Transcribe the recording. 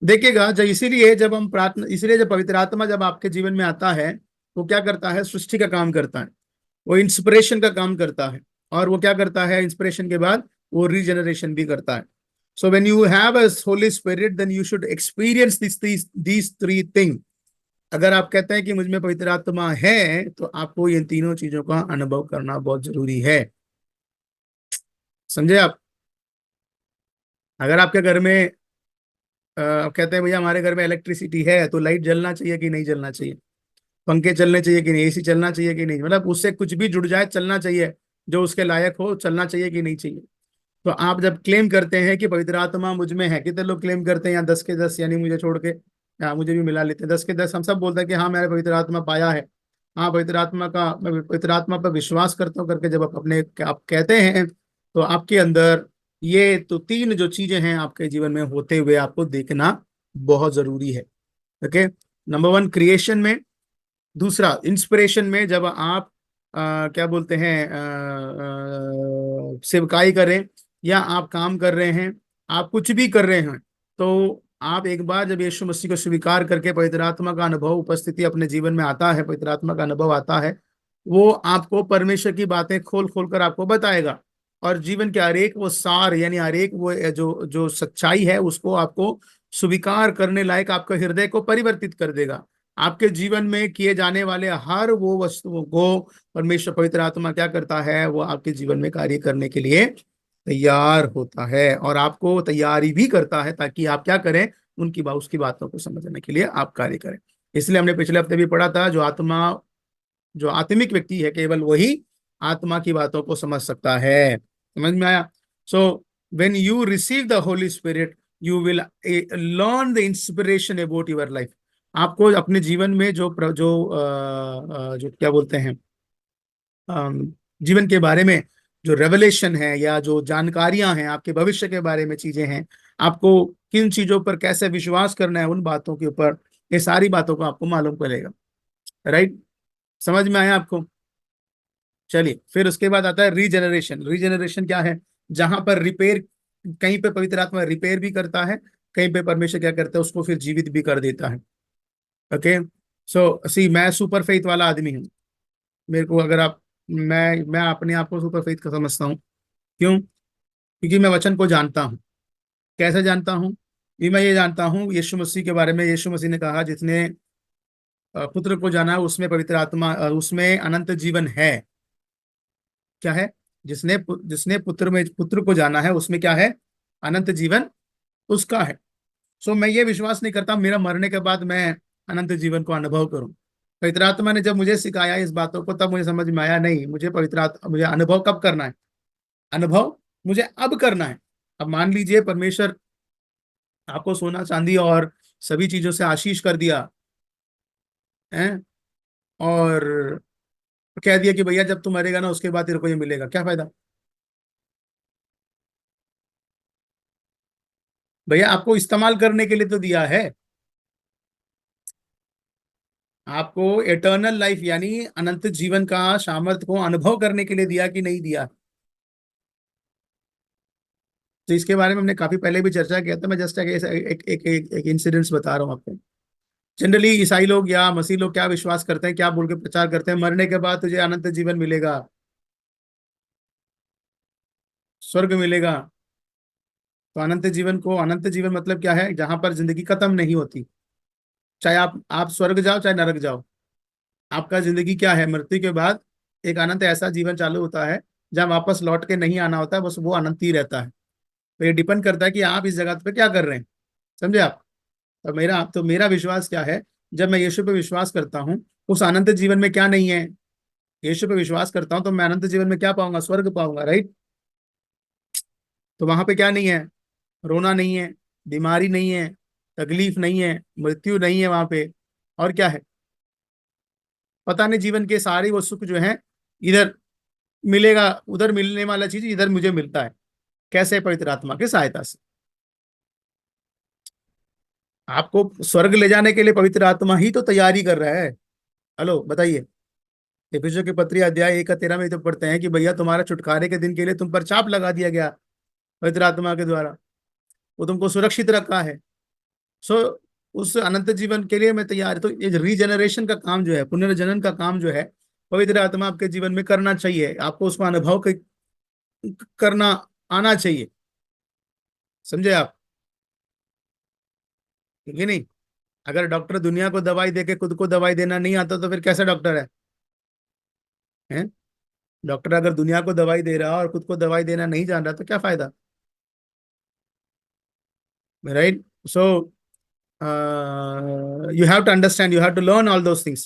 देखेगा जब, इसीलिए जब हम प्रार्थना, इसलिए जब पवित्र आत्मा जब आपके जीवन में आता है, वो क्या करता है? सृष्टि का काम करता है, वो इंस्पिरेशन का काम करता है, और वो क्या करता है? इंस्पिरेशन के बाद वो रीजनरेशन भी करता है। So when you have a holy spirit then you should experience these three thing. अगर आप कहते हैं कि मुझ में पवित्र आत्मा है, तो आपको इन तीनों चीजों का अनुभव करना बहुत जरूरी है। समझे आप? अगर आपके घर में कहते हैं भैया हमारे घर में इलेक्ट्रिसिटी है, तो लाइट जलना चाहिए कि नहीं जलना चाहिए? पंखे चलने चाहिए कि नहीं? एसी चलना चाहिए कि नहीं? मतलब उससे कुछ भी जुड़ जाए चलना चाहिए, जो उसके लायक हो चलना चाहिए कि नहीं चाहिए? तो आप जब क्लेम करते हैं कि पवित्र आत्मा मुझ में है, कितने लोग क्लेम करते हैं यहाँ 10 के 10, यानी मुझे छोड़ के, हाँ मुझे भी मिला लेते हैं 10 के 10, हम सब बोलते हैं कि हाँ मैंने पवित्र आत्मा पाया है, हाँ पवित्र आत्मा का, मैं पवित्र आत्मा पर विश्वास करता हूँ करके जब आप कहते हैं, तो आपके अंदर ये तो तीन जो चीजें हैं आपके जीवन में होते हुए आपको देखना बहुत जरूरी है। ओके, नंबर वन क्रिएशन में, दूसरा इंस्पिरेशन में, जब आप क्या बोलते हैं सेवकाई करें, या आप काम कर रहे हैं, आप कुछ भी कर रहे हैं, तो आप एक बार जब यीशु मसीह को स्वीकार करके पवित्र आत्मा का अनुभव, उपस्थिति अपने जीवन में आता है, पवित्र आत्मा का अनुभव आता है, वो आपको परमेश्वर की बातें खोल खोल कर आपको बताएगा, और जीवन के हर एक वो सार, यानी हर एक वो जो जो सच्चाई है उसको आपको स्वीकार करने लायक आपके हृदय को परिवर्तित कर देगा। आपके जीवन में किए जाने वाले हर वो वस्तुओं को परमेश्वर पवित्र आत्मा क्या करता है? वो आपके जीवन में कार्य करने के लिए तैयार होता है, और आपको तैयारी भी करता है ताकि आप क्या करें? उसकी बातों को समझने के लिए आप कार्य करें। इसलिए हमने पिछले हफ्ते भी पढ़ा था, जो आत्मिक व्यक्ति है केवल वही आत्मा की बातों को समझ सकता है। समझ में आया? सो when you receive the Holi spirit you will learn the inspiration about your life. आपको अपने जीवन में जो क्या बोलते हैं, जीवन के बारे में जो रेवलेशन है, या जो जानकारियां हैं आपके भविष्य के बारे में, चीजें हैं, आपको किन चीजों पर कैसे विश्वास करना है, उन बातों के ऊपर, ये सारी बातों को आपको मालूम पड़ेगा। राइट? समझ में आया आपको? चलिए, फिर उसके बाद आता है रीजनरेशन। रीजनरेशन क्या है? जहां पर रिपेयर, कहीं पे पवित्र आत्मा रिपेयर भी करता है, कहीं पे परमेश्वर क्या करता है? उसको फिर जीवित भी कर देता है। ओके, सो सी मैं सुपर फेथ वाला आदमी हूँ। मेरे को अगर आप, मैं अपने आप को सुपर फेथ का समझता हूँ। क्यों? क्योंकि मैं वचन को जानता हूँ। कैसे जानता हूँ? ये मैं ये जानता हूँ यीशु मसीह के बारे में। यीशु मसीह ने कहा जिसने पुत्र को जाना है उसमें पवित्र आत्मा, उसमें अनंत जीवन है। क्या है? जिसने पुत्र को जाना है उसमें क्या है? अनंत जीवन उसका है। सो मैं ये विश्वास नहीं करता मेरा मरने के बाद मैं अनंत जीवन को अनुभव करूं। पवित्र आत्मा ने जब मुझे सिखाया इस बातों को, तब मुझे समझ में आया नहीं, मुझे अनुभव कब करना है? अनुभव मुझे अब करना है। अब मान लीजिए परमेश्वर आपको सोना चांदी और सभी चीजों से आशीष कर दिया है, और कह दिया कि भैया जब तू मरेगा ना उसके बाद तेरे को ये मिलेगा, क्या फायदा? भैया आपको इस्तेमाल करने के लिए तो दिया है। आपको एटर्नल लाइफ यानी अनंत जीवन का सामर्थ्य को अनुभव करने के लिए दिया कि नहीं दिया? तो इसके बारे में हमने काफी पहले भी चर्चा किया था। मैं जस्ट एक इंसिडेंट्स बता रहा हूँ आपको। जनरली ईसाई लोग या मसीह लोग क्या विश्वास करते हैं, क्या बोल के प्रचार करते हैं? मरने के बाद तुझे अनंत जीवन मिलेगा, स्वर्ग मिलेगा। तो अनंत जीवन मतलब क्या है? जहां पर जिंदगी खत्म नहीं होती। चाहे आप स्वर्ग जाओ चाहे नरक जाओ, आपका जिंदगी क्या है? मृत्यु के बाद एक अनंत ऐसा जीवन चालू होता है जहां वापस लौट के नहीं आना होता है, बस वो अनंत ही रहता है। तो ये डिपेंड करता है कि आप इस जगह पे क्या कर रहे हैं। समझे आप? तो मेरा विश्वास क्या है? जब मैं यीशु पे विश्वास करता हूँ, उस अनंत जीवन में क्या नहीं है? यीशु पे विश्वास करता हूँ तो मैं अनंत जीवन में क्या पाऊंगा? स्वर्ग पाऊंगा। राइट? तो वहां पे क्या नहीं है? रोना नहीं है, बीमारी नहीं है, तकलीफ नहीं है, मृत्यु नहीं है वहां पे। और क्या है? पता नहीं, जीवन के सारे वो सुख जो है इधर मिलेगा, उधर मिलने वाला चीज इधर मुझे मिलता है। कैसे? पवित्र आत्मा की सहायता से। आपको स्वर्ग ले जाने के लिए पवित्र आत्मा ही तो तैयारी कर रहा है। हेलो बताइए। एफिसियों की पत्री अध्याय 1 का 13 में तो पढ़ते हैं कि भैया तुम्हारा छुटकारे के दिन के लिए तुम पर चाप लगा दिया गया पवित्र आत्मा के द्वारा, वो तुमको सुरक्षित रखा है। सो उस अनंत जीवन के लिए मैं तैयार। तो ये रीजनरेशन का काम जो है, पुनर्जनन का काम जो है, पवित्र आत्मा आपके जीवन में करना चाहिए, आपको उसका अनुभव करना आना चाहिए। समझे आप? ठीक है नहीं? अगर डॉक्टर दुनिया को दवाई देके खुद को दवाई देना नहीं आता तो फिर कैसा डॉक्टर है? डॉक्टर अगर दुनिया को दवाई दे रहा और खुद को दवाई देना नहीं जान रहा तो क्या फायदा? Right? So you have to understand, you have to learn all those things.